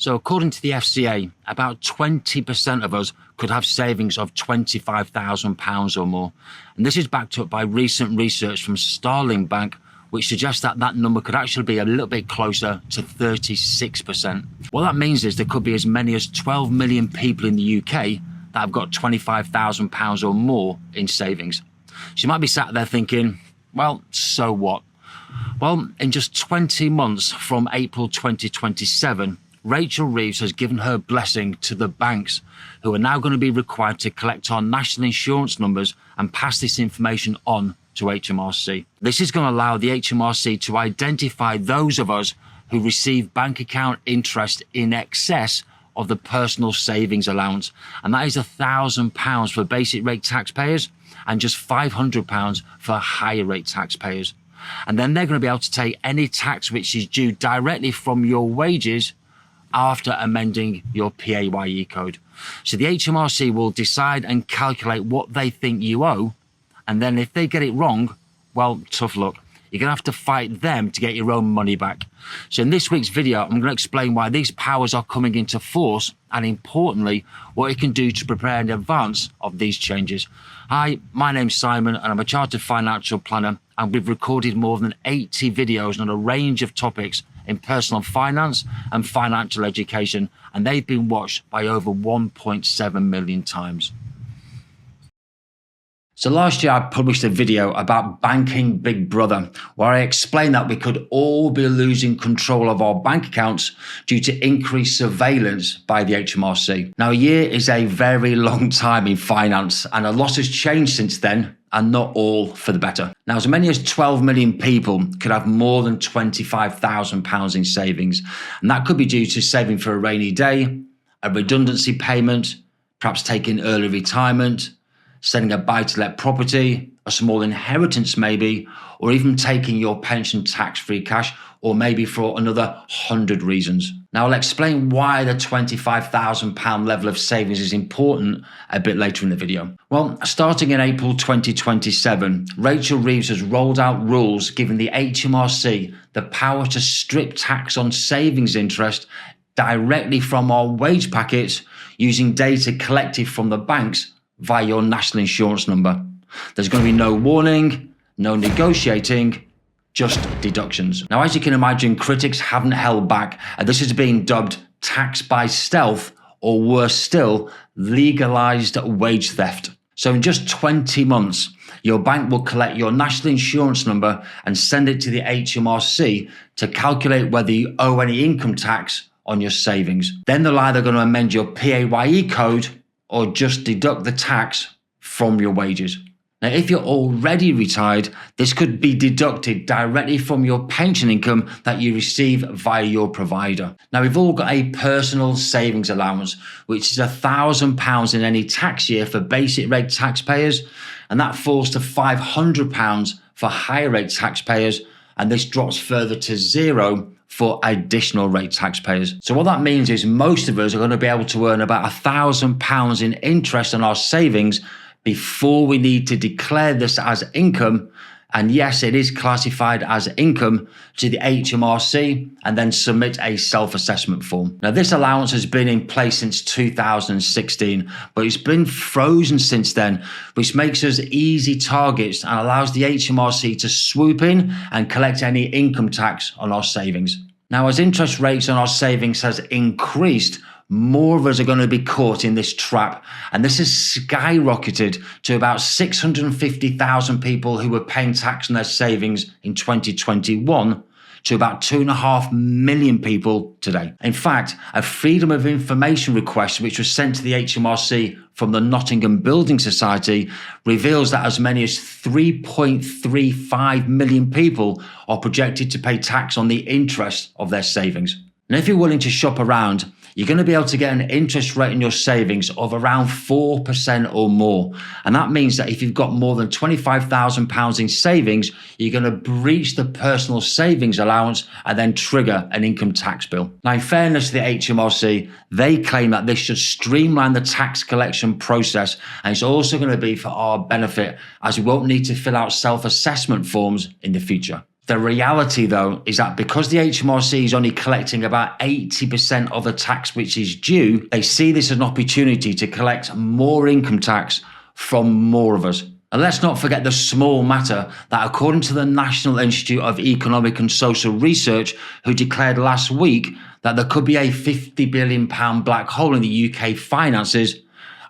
So according to the FCA, about 20% of us could have savings of £25,000 or more. And this is backed up by recent research from Starling Bank, which suggests that that number could actually be a little bit closer to 36%. What that means is there could be as many as 12 million people in the UK that have got £25,000 or more in savings. So you might be sat there thinking, well, so what? Well, in just 20 months from April 2027, Rachel Reeves has given her blessing to the banks, who are now going to be required to collect our national insurance numbers and pass this information on to HMRC. This is going to allow the HMRC to identify those of us who receive bank account interest in excess of the personal savings allowance. And that is £1,000 for basic rate taxpayers and just £500 for higher rate taxpayers. And then they're going to be able to take any tax which is due directly from your wages after amending your PAYE code. So the HMRC will decide and calculate what they think you owe. And then if they get it wrong, well, tough luck. You're going to have to fight them to get your own money back. So in this week's video, I'm going to explain why these powers are coming into force and, importantly, what you can do to prepare in advance of these changes. Hi, my name's Simon and I'm a chartered financial planner, and we've recorded more than 80 videos on a range of topics in personal finance and financial education, and they've been watched by over 1.7 million times. So last year I published a video about banking Big Brother, where I explained that we could all be losing control of our bank accounts due to increased surveillance by the HMRC. Now, a year is a very long time in finance, and a lot has changed since then, and not all for the better. Now, as many as 12 million people could have more than £25,000 in savings, and that could be due to saving for a rainy day, a redundancy payment, perhaps taking early retirement, selling a buy-to-let property, a small inheritance maybe, or even taking your pension tax-free cash, or maybe for another 100 reasons. Now, I'll explain why the £25,000 level of savings is important a bit later in the video. Well, starting in April 2027, Rachel Reeves has rolled out rules giving the HMRC the power to strip tax on savings interest directly from our wage packets using data collected from the banks via your national insurance number. There's going to be no warning, no negotiating, just deductions. Now, as you can imagine, critics haven't held back, and this is being dubbed tax by stealth, or worse still, legalised wage theft. So in just 20 months, your bank will collect your national insurance number and send it to the HMRC to calculate whether you owe any income tax on your savings. Then they're either going to amend your PAYE code or just deduct the tax from your wages. Now, if you're already retired, this could be deducted directly from your pension income that you receive via your provider. Now, we've all got a personal savings allowance, which is £1,000 in any tax year for basic rate taxpayers, and that falls to £500 for higher rate taxpayers, and this drops further to zero for additional rate taxpayers. So what that means is most of us are going to be able to earn about £1,000 in interest on our savings before we need to declare this as income. And yes, it is classified as income to the HMRC and then submit a self-assessment form. Now, this allowance has been in place since 2016, but it's been frozen since then, which makes us easy targets and allows the HMRC to swoop in and collect any income tax on our savings. Now, as interest rates on our savings has increased, more of us are going to be caught in this trap. And this has skyrocketed to about 650,000 people who were paying tax on their savings in 2021 to about 2.5 million people today. In fact, a Freedom of Information request, which was sent to the HMRC from the Nottingham Building Society, reveals that as many as 3.35 million people are projected to pay tax on the interest of their savings. And if you're willing to shop around, you're going to be able to get an interest rate on your savings of around 4% or more. And that means that if you've got more than £25,000 in savings, you're going to breach the personal savings allowance and then trigger an income tax bill. Now, in fairness to the HMRC, they claim that this should streamline the tax collection process. And it's also going to be for our benefit, as we won't need to fill out self-assessment forms in the future. The reality, though, is that because the HMRC is only collecting about 80% of the tax which is due, they see this as an opportunity to collect more income tax from more of us. And let's not forget the small matter that according to the National Institute of Economic and Social Research, who declared last week that there could be a £50 billion black hole in the UK finances,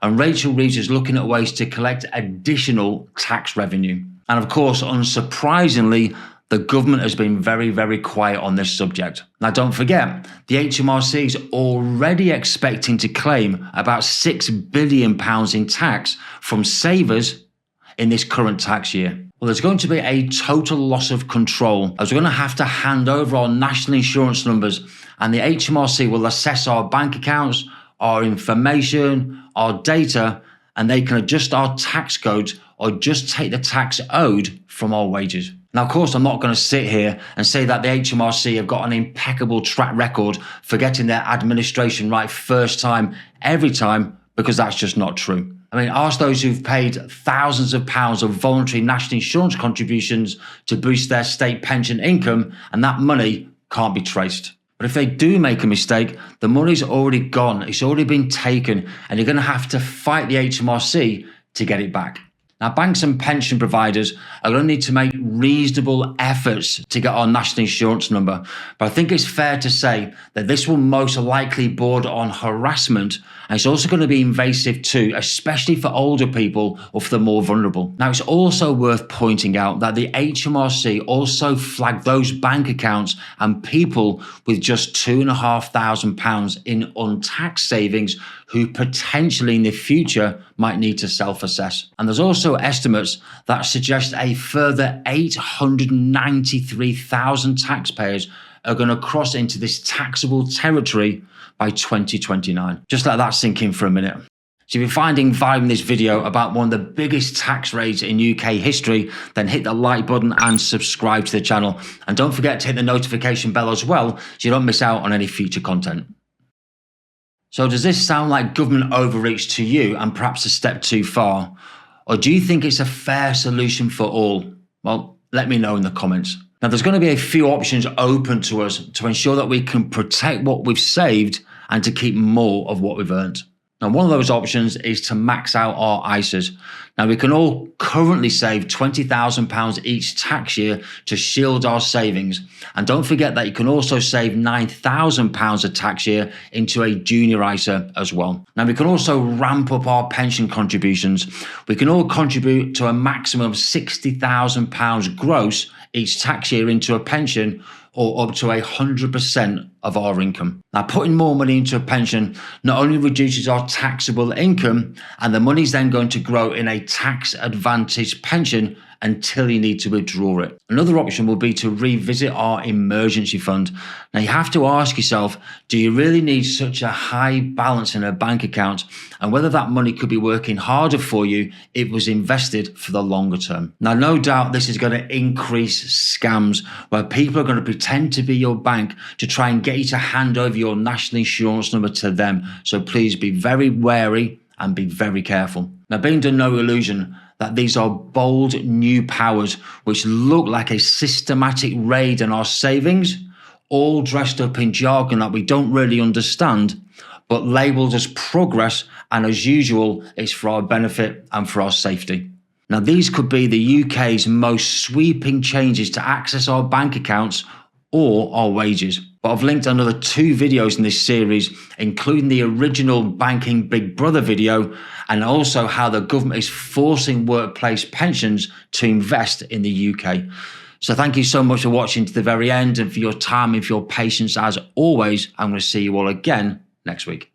and Rachel Reeves is looking at ways to collect additional tax revenue. And of course, unsurprisingly, the government has been very, very quiet on this subject. Now, don't forget, the HMRC is already expecting to claim about £6 billion in tax from savers in this current tax year. Well, there's going to be a total loss of control as we're going to have to hand over our national insurance numbers, and the HMRC will assess our bank accounts, our information, our data, and they can adjust our tax codes or just take the tax owed from our wages. Now, of course, I'm not going to sit here and say that the HMRC have got an impeccable track record for getting their administration right first time, every time, because that's just not true. I mean, ask those who've paid thousands of pounds of voluntary national insurance contributions to boost their state pension income, and that money can't be traced. But if they do make a mistake, the money's already gone, it's already been taken, and you're going to have to fight the HMRC to get it back. Now, banks and pension providers are going to need to make reasonable efforts to get our national insurance number. But I think it's fair to say that this will most likely border on harassment, and it's also going to be invasive too, especially for older people or for the more vulnerable. Now, it's also worth pointing out that the HMRC also flagged those bank accounts and people with just £2,500 in untaxed savings who potentially in the future might need to self-assess. And there's also estimates that suggest a further 893,000 taxpayers are going to cross into this taxable territory by 2029. Just let that sink in for a minute. So if you're finding value in this video about one of the biggest tax raids in UK history, then hit the like button and subscribe to the channel. And don't forget to hit the notification bell as well so you don't miss out on any future content. So does this sound like government overreach to you and perhaps a step too far? Or do you think it's a fair solution for all? Well, let me know in the comments. Now, there's going to be a few options open to us to ensure that we can protect what we've saved and to keep more of what we've earned. Now, one of those options is to max out our ISAs. Now, we can all currently save £20,000 each tax year to shield our savings. And don't forget that you can also save £9,000 a tax year into a junior ISA as well. Now, we can also ramp up our pension contributions. We can all contribute to a maximum of £60,000 gross each tax year into a pension, or up to 100% of our income. Now, putting more money into a pension not only reduces our taxable income, and the money's then going to grow in a tax advantaged pension until you need to withdraw it. Another option will be to revisit our emergency fund. Now, you have to ask yourself, do you really need such a high balance in a bank account, and whether that money could be working harder for you if it was invested for the longer term? Now, no doubt this is going to increase scams where people are going to pretend to be your bank to try and get you to hand over your national insurance number to them. So please be very wary and be very careful. Now, being under no illusion that these are bold new powers which look like a systematic raid on our savings, all dressed up in jargon that we don't really understand, but labelled as progress, and as usual, it's for our benefit and for our safety. Now, these could be the UK's most sweeping changes to access our bank accounts or our wages. But I've linked another 2 videos in this series, including the original Banking Big Brother video, and also how the government is forcing workplace pensions to invest in the UK. So thank you so much for watching to the very end, and for your time and for your patience as always. I'm going to see you all again next week.